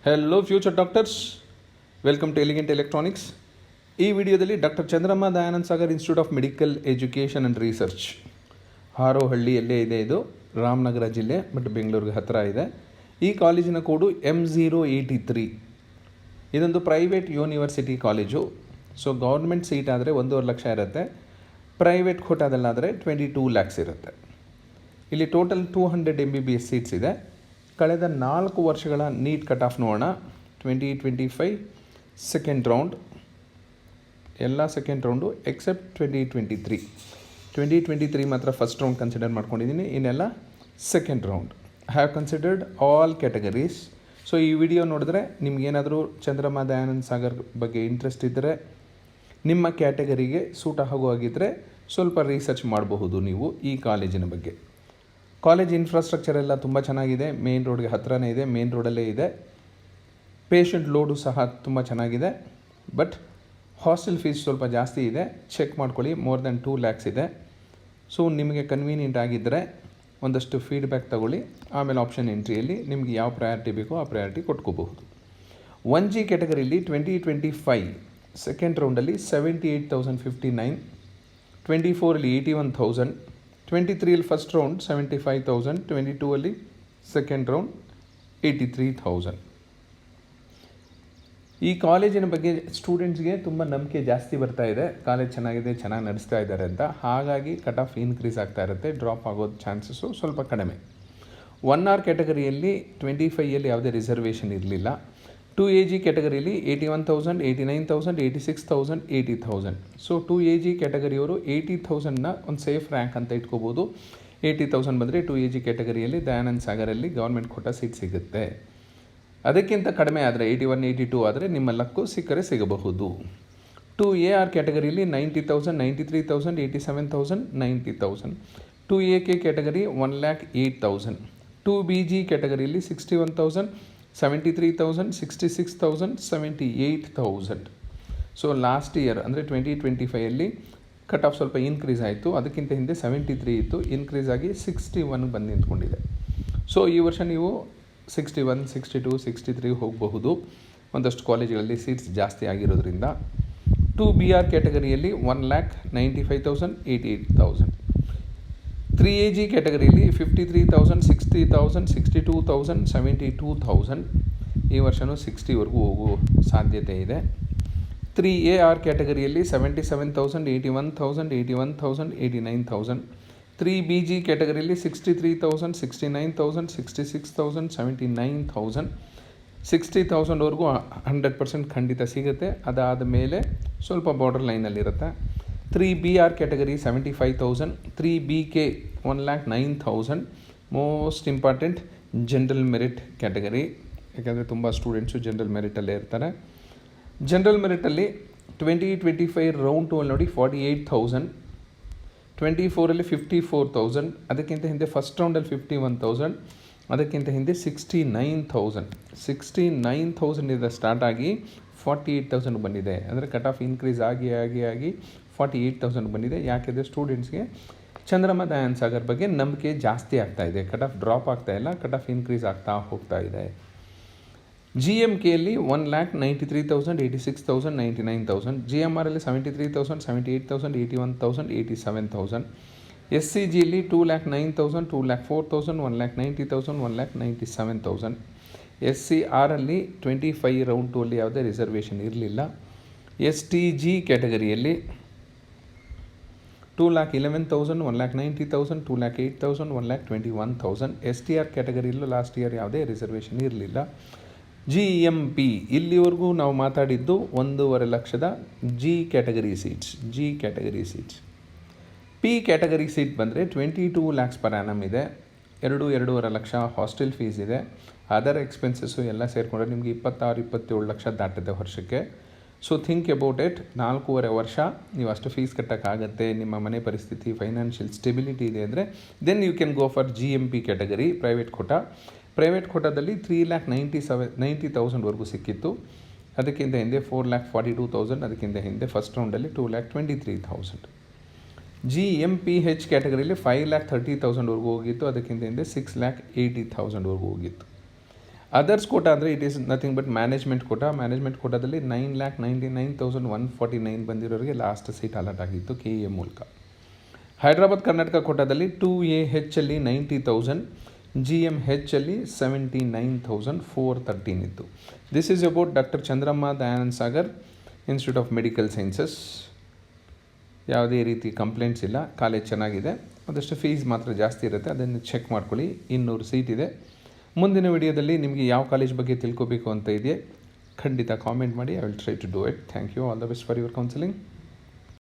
Hello future doctors, welcome to elegant electronics. ಈ ವಿಡಿಯೋದಲ್ಲಿ doctor Chandramma Dayananda Sagar institute of medical education and research, ಹಾರೋಹಳ್ಳಿಯಲ್ಲೇ ಇದೆ. ಇದು ರಾಮನಗರ ಜಿಲ್ಲೆ, ಬಟ್ ಬೆಂಗಳೂರಿಗೆ ಹತ್ತಿರ ಇದೆ. ಈ ಕಾಲೇಜಿನ ಕೋಡು M083. ಇದೊಂದು private university college. So government seat ಆದರೆ 1.5 ಲಕ್ಷ ಇರುತ್ತೆ, ಪ್ರೈವೇಟ್ ಕೋಟಾದಲ್ಲಾದರೆ 22 lakhs ಇರುತ್ತೆ. ಇಲ್ಲಿ ಟೋಟಲ್ 200 MBBS ಸೀಟ್ಸ್ ಇದೆ. ಕಳೆದ 4 ವರ್ಷಗಳ ನೀಟ್ ಕಟ್ ಆಫ್ ನೋಡೋಣ. 2025 ಸೆಕೆಂಡ್ ರೌಂಡ್, ಎಲ್ಲ ಸೆಕೆಂಡ್ ರೌಂಡು ಎಕ್ಸೆಪ್ಟ್ 2023 ಮಾತ್ರ ಫಸ್ಟ್ ರೌಂಡ್ ಕನ್ಸಿಡರ್ ಮಾಡ್ಕೊಂಡಿದ್ದೀನಿ. ಇನ್ನೆಲ್ಲ second round. Have considered all categories. So ಈ ವಿಡಿಯೋ ನೋಡಿದ್ರೆ ನಿಮಗೇನಾದರೂ ಚಂದ್ರಮ್ಮ ದಯಾನಂದ ಸಾಗರ್ ಬಗ್ಗೆ ಇಂಟ್ರೆಸ್ಟ್ ಇದ್ದರೆ, ನಿಮ್ಮ ಕ್ಯಾಟಗರಿಗೆ ಸೂಟ್ ಆಗುವಾಗಿದ್ದರೆ ಸ್ವಲ್ಪ ರಿಸರ್ಚ್ ಮಾಡಬಹುದು ನೀವು ಈ ಕಾಲೇಜಿನ ಬಗ್ಗೆ. ಕಾಲೇಜ್ ಇನ್ಫ್ರಾಸ್ಟ್ರಕ್ಚರ್ ಎಲ್ಲ ತುಂಬ ಚೆನ್ನಾಗಿದೆ. ಮೇನ್ ರೋಡ್ಗೆ ಹತ್ತಿರನೇ ಇದೆ, ಮೇನ್ ರೋಡಲ್ಲೇ ಇದೆ. ಪೇಷಂಟ್ ಲೋಡು ಸಹ ತುಂಬ ಚೆನ್ನಾಗಿದೆ. ಬಟ್ ಹಾಸ್ಟೆಲ್ ಫೀಸ್ ಸ್ವಲ್ಪ ಜಾಸ್ತಿ ಇದೆ, ಚೆಕ್ ಮಾಡ್ಕೊಳ್ಳಿ. ಮೋರ್ ದೆನ್ 2 lakhs ಇದೆ. ಸೊ ನಿಮಗೆ ಕನ್ವೀನಿಯೆಂಟ್ ಆಗಿದ್ದರೆ ಒಂದಷ್ಟು ಫೀಡ್ಬ್ಯಾಕ್ ತಗೊಳ್ಳಿ. ಆಮೇಲೆ ಆಪ್ಷನ್ ಎಂಟ್ರಿಯಲ್ಲಿ ನಿಮಗೆ ಯಾವ ಪ್ರಯಾರಿಟಿ ಬೇಕೋ ಆ ಪ್ರಯಾರಿಟಿ ಕೊಟ್ಕೋಬಹುದು. 1G ಕ್ಯಾಟಗರಿಯಲ್ಲಿ 2025 ಸೆಕೆಂಡ್ ರೌಂಡಲ್ಲಿ 78,059, 24 81,000, 23 ಫಸ್ಟ್ ರೌಂಡ್ 75,000, 22 ಸೆಕೆಂಡ್ ರೌಂಡ್ 83,000. ಈ ಕಾಲೇಜಿನ ಬಗ್ಗೆ ಸ್ಟೂಡೆಂಟ್ಸ್ಗೆ ತುಂಬ ನಂಬಿಕೆ ಜಾಸ್ತಿ ಬರ್ತಾ ಇದೆ. ಕಾಲೇಜ್ ಚೆನ್ನಾಗಿದೆ, ಚೆನ್ನಾಗಿ ನಡೆಸ್ತಾ ಇದ್ದಾರೆ ಅಂತ. ಹಾಗಾಗಿ ಕಟ್ ಆಫ್ ಇನ್ಕ್ರೀಸ್ ಆಗ್ತಾ ಇರುತ್ತೆ, ಡ್ರಾಪ್ ಆಗೋದು ಚಾನ್ಸಸ್ಸು ಸ್ವಲ್ಪ ಕಡಿಮೆ. 1R ಕ್ಯಾಟಗರಿಯಲ್ಲಿ 25 ಯಾವುದೇ ರಿಸರ್ವೇಷನ್ ಇರಲಿಲ್ಲ. 2AG ಕ್ಯಾಟಗರಿಯಲ್ಲಿ 81,000, 89,000, 86,000, 80,000. ಸೊ 2AG ಕ್ಯಾಟಗರಿಯವರು 80,000ನ ಒಂದು ಸೇಫ್ ರ್ಯಾಂಕ್ ಅಂತ ಇಟ್ಕೋಬೋದು. 80,000 ಬಂದರೆ 2AG ಕ್ಯಾಟಗರಿಯಲ್ಲಿ ದಯಾನಂದ ಸಾಗರಲ್ಲಿ ಗೌರ್ಮೆಂಟ್ ಕೋಟಾ ಸೀಟ್ ಸಿಗುತ್ತೆ. ಅದಕ್ಕಿಂತ ಕಡಿಮೆ ಆದರೆ 81, 82 ಆದರೆ ನಿಮ್ಮ ಲಕ್ಕು ಸಿಕ್ಕರೆ ಸಿಗಬಹುದು. 2AR ಕ್ಯಾಟಗರಿಯಲ್ಲಿ 90,000, 93,000, 87,000, 90,000. 2AK category 1,08,000. 2BG ಕ್ಯಾಟಗರಿಯಲ್ಲಿ 61,000, 73,000, 66,000, 78,000. So last year ಅಂದರೆ 2025 ಕಟ್ ಆಫ್ ಸ್ವಲ್ಪ ಇನ್ಕ್ರೀಸ್ ಆಯಿತು. ಅದಕ್ಕಿಂತ ಹಿಂದೆ 73 ಇತ್ತು, ಇನ್ಕ್ರೀಸ್ ಆಗಿ 61 ಬಂದು ನಿಂತ್ಕೊಂಡಿದೆ. ಸೊ ಈ ವರ್ಷ ನೀವು 61, 62, 63 ಹೋಗಬಹುದು. ಒಂದಷ್ಟು ಕಾಲೇಜುಗಳಲ್ಲಿ ಸೀಟ್ಸ್ ಜಾಸ್ತಿ ಆಗಿರೋದ್ರಿಂದ. 2BR ಕ್ಯಾಟಗರಿಯಲ್ಲಿ 1,95,000, 88,000. 3AG ಕ್ಯಾಟಗರಿಯಲ್ಲಿ 53,000, 60,000, 62,000, 72,000. ಈ ವರ್ಷವೂ 60ವರೆಗೂ ಹೋಗುವ ಸಾಧ್ಯತೆ ಇದೆ. 3AR ಕ್ಯಾಟಗರಿಯಲ್ಲಿ 77,000, 81,000, 81,000, 89,000. 3BG ಕ್ಯಾಟಗರಿಯಲ್ಲಿ 63,000, 69,000, 66,000, 79,000. 60,000ವರೆಗೂ 100% ಖಂಡಿತ ಸಿಗುತ್ತೆ. ಅದಾದ ಮೇಲೆ ಸ್ವಲ್ಪ ಬಾರ್ಡರ್ ಲೈನಲ್ಲಿರುತ್ತೆ. 3BR category 75,000, 3BK 1,09,000. Most important general merit category, ಯಾಕೆಂದರೆ ತುಂಬ ಸ್ಟೂಡೆಂಟ್ಸು ಜನರಲ್ ಮೆರಿಟಲ್ಲೇ ಇರ್ತಾರೆ. ಜನರಲ್ ಮೆರಿಟಲ್ಲಿ 2025 ರೌಂಡ್ 2 ನೋಡಿ 48,000, 24 54,000, ಅದಕ್ಕಿಂತ ಹಿಂದೆ ಫಸ್ಟ್ ರೌಂಡಲ್ಲಿ 51,000, ಅದಕ್ಕಿಂತ ಹಿಂದೆ 69,000. 69,000 ಸ್ಟಾರ್ಟ್ ಆಗಿ 48,000 ಬಂದಿದೆ. ಅಂದರೆ ಕಟ್ ಆಫ್ ಇನ್ಕ್ರೀಸ್ ಆಗಿ 48,000 ಬಂದಿದೆ. ಯಾಕೆಂದರೆ ಸ್ಟೂಡೆಂಟ್ಸ್ಗೆ ಚಂದ್ರಮ್ಮ ದಯಾನಂದ ಸಾಗರ್ ಬಗ್ಗೆ ನಂಬಿಕೆ ಜಾಸ್ತಿ ಆಗ್ತಾ ಇದೆ. ಕಟ್ ಆಫ್ ಡ್ರಾಪ್ ಆಗ್ತಾ ಇಲ್ಲ, ಕಟ್ ಆಫ್ ಇನ್ಕ್ರೀಸ್ ಆಗ್ತಾ ಹೋಗ್ತಾ ಇದೆ. GMKಯಲ್ಲಿ 1,93,000, 86,000, 99,000. GMRಲ್ಲಿ 73,000, 78,000, 81,000, 87,000. SCGಯಲ್ಲಿ 2,09,000, 2,04,000, 1,90,000, 1,97,000. SCRಲ್ಲಿ 25 ರೌಂಡ್ 2 ಯಾವುದೇ ರಿಸರ್ವೇಷನ್ ಇರಲಿಲ್ಲ. STG ಕ್ಯಾಟಗರಿಯಲ್ಲಿ 2,11,000, 1,90,000, 2,08,000, 1,21,000. STR ಕ್ಯಾಟಗರಿಯಲ್ಲೂ ಲಾಸ್ಟ್ ಇಯರ್ ಯಾವುದೇ ರಿಸರ್ವೇಷನ್ ಇರಲಿಲ್ಲ. GMP ಇಲ್ಲಿವರೆಗೂ ನಾವು ಮಾತಾಡಿದ್ದು 1.5 ಲಕ್ಷದ G category seats. P category seat ಬಂದರೆ 22 lakhs per annum ಇದೆ. 2.5 ಲಕ್ಷ ಹಾಸ್ಟೆಲ್ ಫೀಸ್ ಇದೆ. ಅದರ್ ಎಕ್ಸ್ಪೆನ್ಸಸ್ಸು ಎಲ್ಲ ಸೇರಿಕೊಂಡ್ರೆ ನಿಮಗೆ 26-27 ಲಕ್ಷ ದಾಟಿದೆ ವರ್ಷಕ್ಕೆ. So think about it. 4.5 ವರ್ಷ ನೀವು ಅಷ್ಟು ಫೀಸ್ ಕಟ್ಟೋಕ್ಕಾಗತ್ತೆ, ನಿಮ್ಮ ಮನೆ ಪರಿಸ್ಥಿತಿ ಫೈನಾನ್ಷಿಯಲ್ ಸ್ಟೆಬಿಲಿಟಿ ಇದೆ ಅಂದರೆ then you can go for GMP category private quota. Private ಕೋಟಾದಲ್ಲಿ 3,90,000ವರೆಗೂ ಸಿಕ್ಕಿತ್ತು. ಅದಕ್ಕಿಂತ ಹಿಂದೆ 4,42,000, ಅದಕ್ಕಿಂತ ಹಿಂದೆ ಫಸ್ಟ್ ರೌಂಡಲ್ಲಿ 2,23,000. GMPH ಕ್ಯಾಟಗರಿಯಲ್ಲಿ 5,30,000ವರೆಗೂ ಹೋಗಿತ್ತು. ಅದಕ್ಕಿಂತ ಹಿಂದೆ 6,80,000ವರೆಗೂ ಹೋಗಿತ್ತು. ಅದರ್ಸ್ ಕೋಟಾ ಅಂದರೆ it is nothing but management ಕೋಟಾದಲ್ಲಿ 9,99,149 ಬಂದಿರೋರಿಗೆ ಲಾಸ್ಟ್ ಸೀಟ್ ಅಲಾಟ್ ಆಗಿತ್ತು KEA ಮೂಲಕ. ಹೈದರಾಬಾದ್ ಕರ್ನಾಟಕ ಕೋಟಾದಲ್ಲಿ 2AH ಅಲ್ಲಿ 90,000, GMH ಅಲ್ಲಿ 79,413 ಇತ್ತು. This is about doctor Chandramma Dayanand Sagar institute of medical sciences. ಯಾವುದೇ ರೀತಿ ಕಂಪ್ಲೇಂಟ್ಸ್ ಇಲ್ಲ, ಕಾಲೇಜ್ ಚೆನ್ನಾಗಿದೆ, ಅದಷ್ಟು ಫೀಸ್ ಮಾತ್ರ ಜಾಸ್ತಿ ಇರುತ್ತೆ, ಅದನ್ನು ಚೆಕ್ ಮಾಡ್ಕೊಳ್ಳಿ. 200 ಸೀಟ್ ಇದೆ. ಮುಂದಿನ ವಿಡಿಯೋದಲ್ಲಿ ನಿಮಗೆ ಯಾವ ಕಾಲೇಜ್ ಬಗ್ಗೆ ತಿಳ್ಕೊಬೇಕು ಅಂತ ಇದೆಯೇ ಖಂಡಿತ ಕಾಮೆಂಟ್ ಮಾಡಿ. I will try to do it. Thank you. All the best for your counselling.